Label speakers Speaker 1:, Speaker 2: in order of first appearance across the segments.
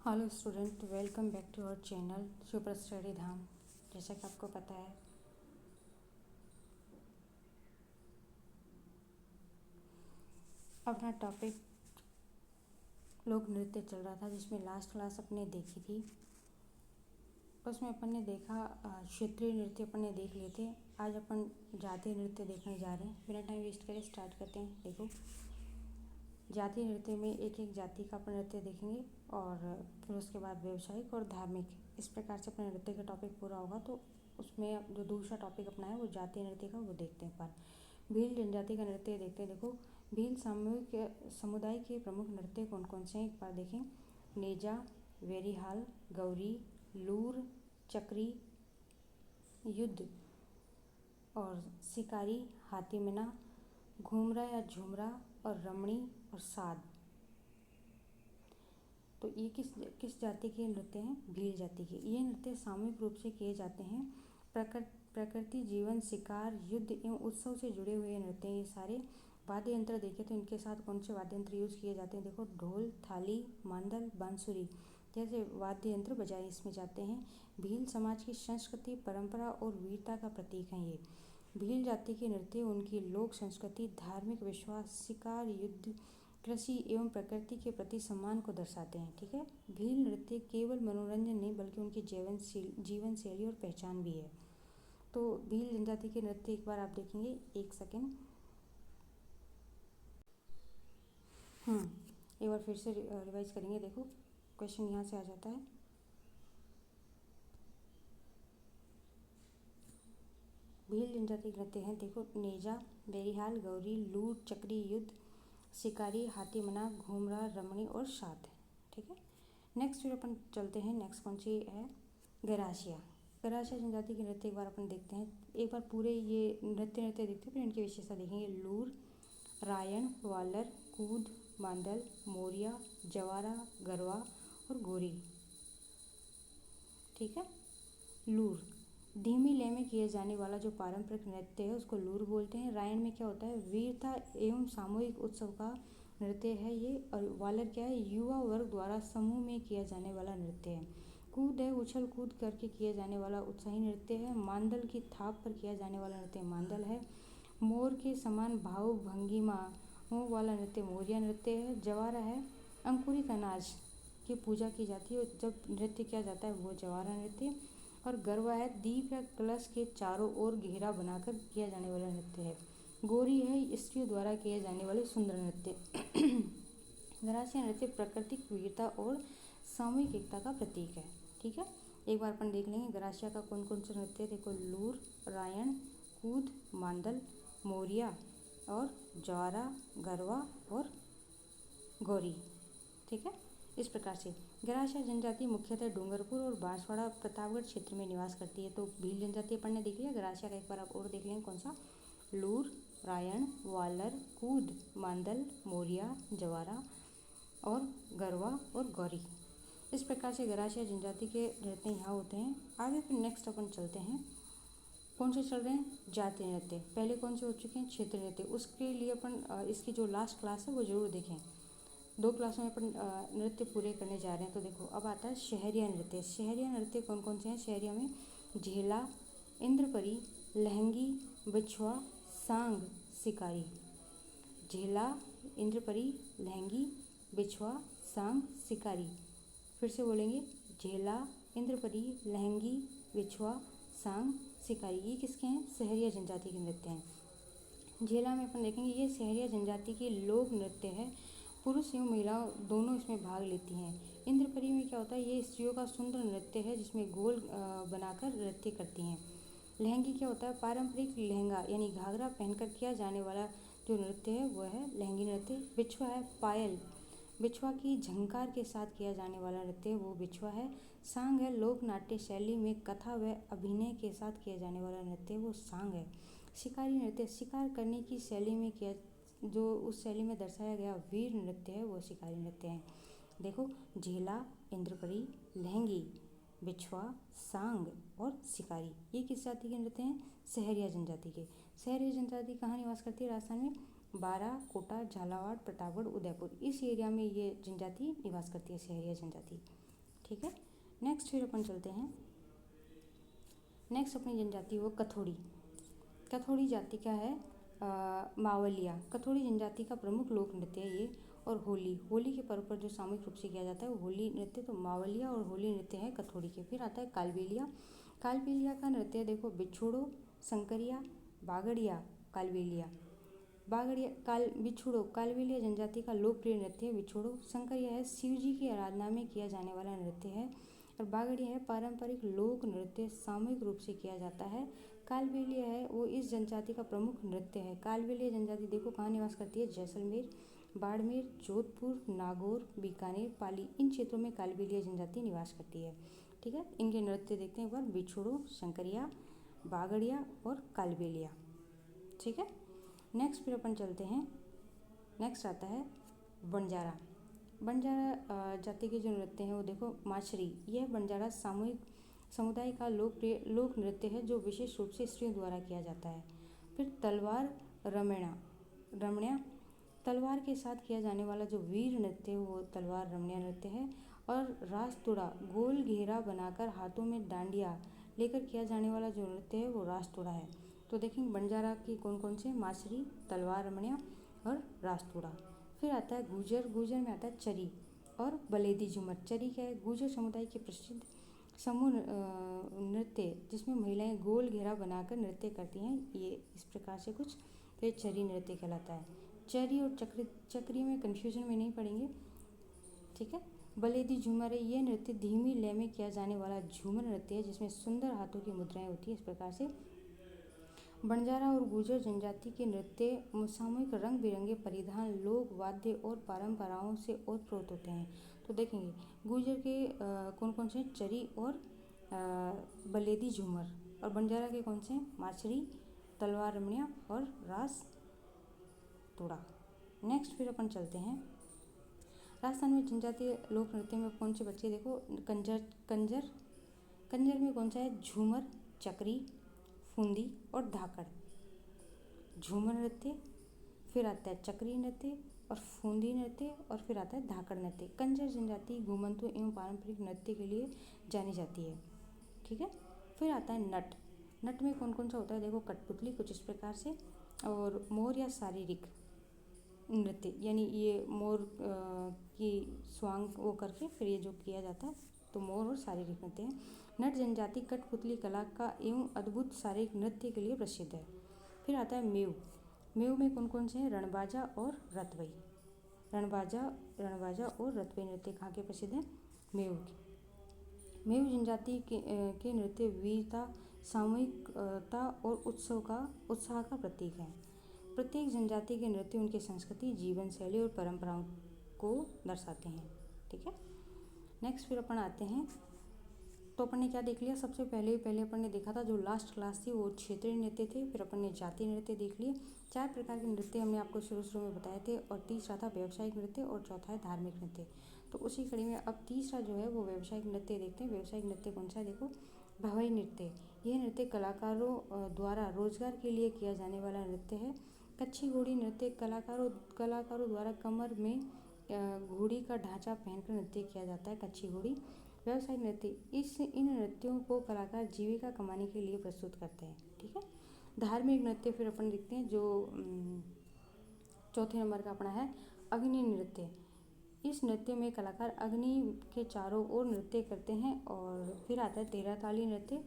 Speaker 1: Hello student, welcome back to our channel super study Dham. जैसा कि आपको पता है, अपना टॉपिक लोक नृत्य चल रहा था, जिसमें लास्ट क्लास अपने देखी थी। उसमें अपन ने देखा क्षेत्रीय नृत्य अपन ने देख लिए थे। आज अपन जातीय नृत्य देखने जा रहे हैं। बिना टाइम वेस्ट करे स्टार्ट करते हैं। देखो, जातीय नृत्य में एक एक जाति का अपन नृत्य देखेंगे और फिर उसके बाद व्यावसायिक और धार्मिक, इस प्रकार से अपने नृत्य का टॉपिक पूरा होगा। तो उसमें जो दूसरा टॉपिक अपना है वो जातीय नृत्य का, वो देखते हैं। पर भील जनजाति का नृत्य देखते हैं। देखो, भील सामूहिक समुदाय के प्रमुख नृत्य कौन कौन से हैं एक बार देखें। नेजा, वेरीहाल, गौरी, लूर, चक्री, युद्ध और शिकारी, हाथीमिना, घूमरा या झुमरा और रमणी और साद। तो ये किस जाति के नृत्य हैं? भील जाति के। ये नृत्य सामूहिक रूप से किए जाते हैं। प्रकृति, जीवन, शिकार, युद्ध एवं उत्सव से जुड़े हुए नृत्य। ये सारे वाद्य यंत्र देखें तो इनके साथ कौन से वाद्य यंत्र यूज़ किए जाते हैं? देखो, ढोल, थाली, मांदल, बांसुरी जैसे वाद्य यंत्र बजाए इसमें जाते हैं। भील समाज की संस्कृति, परंपरा और वीरता का प्रतीक हैं ये। भील जाति के नृत्य उनकी लोक संस्कृति, धार्मिक विश्वास, शिकार, युद्ध, कृषि एवं प्रकृति के प्रति सम्मान को दर्शाते हैं। ठीक है। भील नृत्य केवल मनोरंजन नहीं बल्कि उनकी जीवन शैली और पहचान भी है। तो भील जनजाति के नृत्य एक बार आप देखेंगे। एक सेकेंड, एक बार फिर से रिवाइज करेंगे। देखो, क्वेश्चन यहाँ से आ जाता है। भील जनजाति के नृत्य हैं, देखो, नेजा, बेरीहाल, गौरी, लूट, चक्री, युद्ध, शिकारी, हाथीमना, घूमरा, रमणी और सात। ठीक है। नेक्स्ट फिर अपन चलते हैं। नेक्स्ट कौन सी है? गरासिया। गरासिया जनजाति के नृत्य एक बार अपन देखते हैं। एक बार पूरे ये नृत्य देखते हैं, फिर इनकी विशेषता देखेंगे। लूर, रायण, वालर, कूद, मांदल, मोरिया, जवारा, गरवा और गोरी। ठीक है। लूर धीमी लय में किए जाने वाला जो पारंपरिक नृत्य है उसको लूर बोलते हैं। रायण में क्या होता है? वीरता एवं सामूहिक उत्सव का नृत्य है ये। और वालर क्या है? युवा वर्ग द्वारा समूह में किया जाने वाला नृत्य है। कूद है, उछल कूद करके किया जाने वाला उत्साही नृत्य है। मांदल की थाप पर किया जाने वाला नृत्य मांदल है। मोर के समान भाव भंगिमा वाला नृत्य मोरिया नृत्य है। जवारा है, अंकुरित अनाज की पूजा की जाती है और जब नृत्य किया जाता है वो जवारा नृत्य। और गरबा है, दीप या कलश के चारों ओर घेरा बनाकर किया जाने वाला नृत्य है। गोरी है, स्त्रियों द्वारा किए जाने वाले सुंदर नृत्य। गरासिया नृत्य प्राकृतिक वीरता और सामूहिक एकता का प्रतीक है। ठीक है। एक बार अपन देख लेंगे गरासिया का कौन कौन सा नृत्य। देखो, लूर, रायण, कूद, मांदल, मोरिया और ज्वारा, गरबा और गौरी। ठीक है। इस प्रकार से गरासिया जनजाति मुख्यतः डूंगरपुर और बांसवाड़ा प्रतापगढ़ क्षेत्र में निवास करती है। तो भील जनजाति अपन ने देख लिया। गरासिया का एक बार आप और देख लेंगे। कौन सा? लूर, रायण, वालर, कूद, मांदल, मोरिया, जवारा और गरवा और गौरी। इस प्रकार से गरासिया जनजाति के नृत्य यहाँ होते हैं। आगे फिर नेक्स्ट अपन चलते हैं। कौन से चल रहे हैं? जातीय नृत्य। पहले कौन से हो चुके हैं? क्षेत्रीय नृत्य। उसके लिए अपन इसकी जो लास्ट क्लास है वो जरूर देखें। 2 क्लासों में अपन नृत्य पूरे करने जा रहे हैं। तो देखो, अब आता है शहरिया नृत्य। शहरिया नृत्य कौन कौन से हैं? शहरिया में झेला, इंद्रपरी, लहंगी, बिछुआ, सांग, शिकारी। झेला, इंद्रपरी, लहंगी, बिछुआ, सांग, शिकारी। फिर से बोलेंगे। झेला, इंद्रपरी, लहंगी, बिछुआ, सांग, शिकारी। ये किसके हैं? शहरिया जनजाति के नृत्य हैं। झेला में अपन देखेंगे, ये शहरिया जनजाति के लोक नृत्य है। पुरुष एवं महिलाओं दोनों इसमें भाग लेती हैं। इंद्रपरी में क्या होता है? ये स्त्रियों का सुंदर नृत्य है जिसमें गोल बनाकर नृत्य करती हैं। लहंगी क्या होता है? पारंपरिक लहंगा यानी घाघरा पहनकर किया जाने वाला जो नृत्य है वो है लहंगी नृत्य। बिछुआ है, पायल, बिछुआ की झंकार के साथ किया जाने वाला नृत्य वो बिछुआ है। सांग है, लोक नाट्य शैली में कथा व अभिनय के साथ किया जाने वाला नृत्य वो सांग है। शिकारी नृत्य, शिकार करने की शैली में किया, जो उस शैली में दर्शाया गया वीर नृत्य है वो शिकारी नृत्य है। देखो, झेला, इंद्रपरी, लहंगी, बिछुआ, सांग और शिकारी, ये किस जाति के नृत्य हैं? शहरिया जनजाति के। शहरिया जनजाति कहाँ निवास करती है? राजस्थान में बारा, कोटा, झालावाड़, प्रतापगढ़, उदयपुर, इस एरिया में ये जनजाति निवास करती है, शहरिया जनजाति। ठीक है। नेक्स्ट फिर अपन चलते हैं, नेक्स्ट अपनी जनजाति वो कथोड़ी। कथोड़ी जाति का है मावलिया। कथोड़ी जनजाति का प्रमुख लोक नृत्य है ये। और होली के पर्व पर जो सामूहिक रूप से किया जाता है वो होली नृत्य, तो मावलिया और होली नृत्य है कथोड़ी के। फिर आता है कालबेलिया। कालबेलिया का नृत्य देखो बिछोड़ो, शंकरिया, बागड़िया, कालबेलिया। बिछोड़ो कालबेलिया जनजाति का लोकप्रिय नृत्य है। बिछोड़ो शंकरिया है, शिव जी की आराधना में किया जाने वाला नृत्य है। और बागड़िया है, पारंपरिक लोक नृत्य सामूहिक रूप से किया जाता है। कालबेलिया है वो इस जनजाति का प्रमुख नृत्य है। कालबेलिया जनजाति देखो कहाँ निवास करती है, जैसलमेर, बाड़मेर, जोधपुर, नागौर, बीकानेर, पाली, इन क्षेत्रों में कालबेलिया जनजाति निवास करती है। ठीक है, इनके नृत्य देखते हैं एक बार, बिछोड़ो, शंकरिया, बागड़िया और कालबेलिया। ठीक है। नेक्स्ट फिर अपन चलते हैं, नेक्स्ट आता है बंजारा। बंजारा जाति के जो नृत्य हैं वो देखो माछरी। यह बंजारा सामूहिक समुदाय का लोकप्रिय लोक नृत्य है जो विशेष रूप से स्त्रियों द्वारा किया जाता है। फिर तलवार रमण्या, तलवार के साथ किया जाने वाला जो वीर नृत्य है वो तलवार रमण्या नृत्य है। और रासतोड़ा, गोल घेरा बनाकर हाथों में डांडिया लेकर किया जाने वाला जो नृत्य है वो रासतोड़ा है। तो देखेंगे बंजारा की कौन कौन से, माछरी, तलवार रमण्या और रासतोड़ा। फिर आता है गुजर। गुजर में आता है चरी और बलेदी झूमर। चरी क्या है, गुजर समुदाय की प्रसिद्ध समूह नृत्य जिसमें महिलाएं गोल घेरा बनाकर नृत्य करती हैं, ये इस प्रकार से कुछ, तो ये चरी नृत्य कहलाता है। चरी और चक्री में कन्फ्यूजन में नहीं पड़ेंगे। ठीक है। बलेदी झूमर है, ये नृत्य धीमी लय में किया जाने वाला झूमर नृत्य है जिसमें सुंदर हाथों की मुद्राएं होती है। इस प्रकार से बंजारा और गुर्जर जनजाति के नृत्य सामूहिक रंग बिरंगे परिधान, लोक वाद्य और परंपराओं से ओतप्रोत होते हैं। तो देखेंगे गुर्जर के कौन कौन से, चरी और बलेदी झूमर। और बंजारा के कौन से, माछरी, तलवार रमणिया और रास तोड़ा। नेक्स्ट फिर अपन चलते हैं, राजस्थान में जनजातीय लोक नृत्य में कौन से बच्चे देखो, कंजर में कौन सा है, झूमर, चक्री, फूंदी और धाकड़। झूमर नृत्य, फिर आता है चक्री नृत्य और फूंदी नृत्य और फिर आता है धाकड़ नृत्य। कंजर जनजाति घुमंतु एवं पारंपरिक नृत्य के लिए जानी जाती है। ठीक है। फिर आता है नट। नट में कौन कौन सा होता है देखो, कठपुतली कुछ इस प्रकार से, और मोर या शारीरिक नृत्य, यानी ये मोर की स्वांग वो करके फिर ये जो किया जाता है, तो मोर और शारीरिक नृत्य है। नट जनजाति कठपुतली कला का एवं अद्भुत शारीरिक नृत्य के लिए प्रसिद्ध है। फिर आता है मेव। मेव में कौन कौन से हैं, रणबाजा और रतवई। रणबाजा और रतवई नृत्य कहाँ के प्रसिद्ध हैं, मेव के। मेव जनजाति के नृत्य वीरता, सामूहिकता और उत्साह का प्रतीक है। प्रत्येक जनजाति के नृत्य उनकी संस्कृति, जीवन शैली और परंपराओं को दर्शाते हैं। ठीक है। नेक्स्ट फिर अपन आते हैं, तो अपन ने क्या देख लिया, सबसे पहले अपन ने देखा था जो लास्ट क्लास थी वो क्षेत्रीय नृत्य थे। फिर अपन ने जातीय नृत्य देख लिए। 4 प्रकार के नृत्य हमने आपको शुरू में बताए थे, और तीसरा था व्यावसायिक नृत्य और चौथा है धार्मिक नृत्य। तो उसी कड़ी में अब तीसरा जो है वो व्यावसायिक नृत्य देखते हैं। व्यावसायिक नृत्य कौन सा है देखो, भवई नृत्य। यह नृत्य कलाकारों द्वारा रोजगार के लिए किया जाने वाला नृत्य है। कच्छी घोड़ी नृत्य कलाकारों द्वारा कमर में घोड़ी का ढांचा पहनकर नृत्य किया जाता है, कच्छी घोड़ी। व्यावसायिक नृत्य, इन नृत्यों को कलाकार जीविका कमाने के लिए प्रस्तुत करते हैं। ठीक है। धार्मिक नृत्य फिर अपन देखते हैं जो चौथे नंबर का अपना है अग्नि नृत्य। इस नृत्य में कलाकार अग्नि के चारों ओर नृत्य करते हैं। और फिर आता है तेरह ताली नृत्य।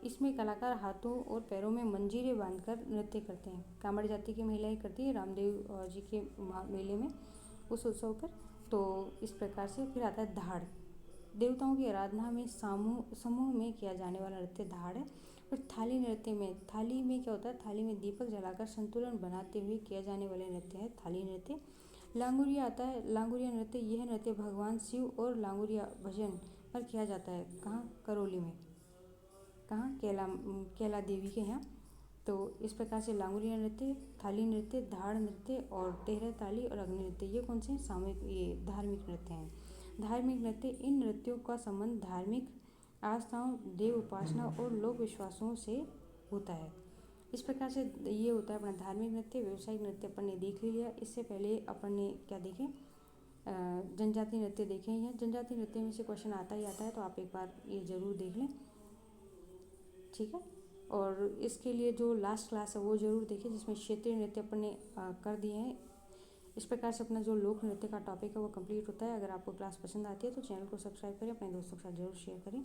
Speaker 1: इसमें कलाकार हाथों और पैरों में मंजीरे बांधकर नृत्य करते हैं। कांवड़ जाति की महिलाएं करती है रामदेव जी के मेले में, उस उत्सव पर। तो इस प्रकार से फिर आता है धाड़। देवताओं की आराधना में समूह में किया जाने वाला नृत्य धाड़ है। और थाली नृत्य में, थाली में क्या होता है, थाली में दीपक जलाकर संतुलन बनाते हुए किया जाने वाले नृत्य है थाली नृत्य। लांगुरिया आता है, लांगुरिया नृत्य। यह नृत्य भगवान शिव और लांगुरिया भजन पर किया जाता है। कहाँ, करौली में, कहाँ, कैला देवी के यहाँ। तो इस प्रकार से लांगुरिया नृत्य, थाली नृत्य, धाड़ नृत्य और तेरह ताली और अग्नि नृत्य, ये कौन से सामूहिक, ये धार्मिक नृत्य हैं। धार्मिक नृत्य, इन नृत्यों का संबंध धार्मिक आस्थाओं, देव उपासना और लोक विश्वासों से होता है। इस प्रकार से ये होता है अपना धार्मिक नृत्य। व्यावसायिक नृत्य अपन ने देख लिया। इससे पहले अपन ने क्या देखे, जनजातीय नृत्य देखें। यह जनजातीय नृत्य में से क्वेश्चन आता ही आता है, तो आप एक बार ये ज़रूर देख लें, ठीक है। और इसके लिए जो लास्ट क्लास है वो ज़रूर देखें, जिसमें क्षेत्रीय नृत्य अपन ने कर दिए हैं। इस प्रकार से अपना जो लोक नृत्य का टॉपिक है वो कंप्लीट होता है। अगर आपको क्लास पसंद आती है तो चैनल को सब्सक्राइब करें, अपने दोस्तों के साथ ज़रूर शेयर करें।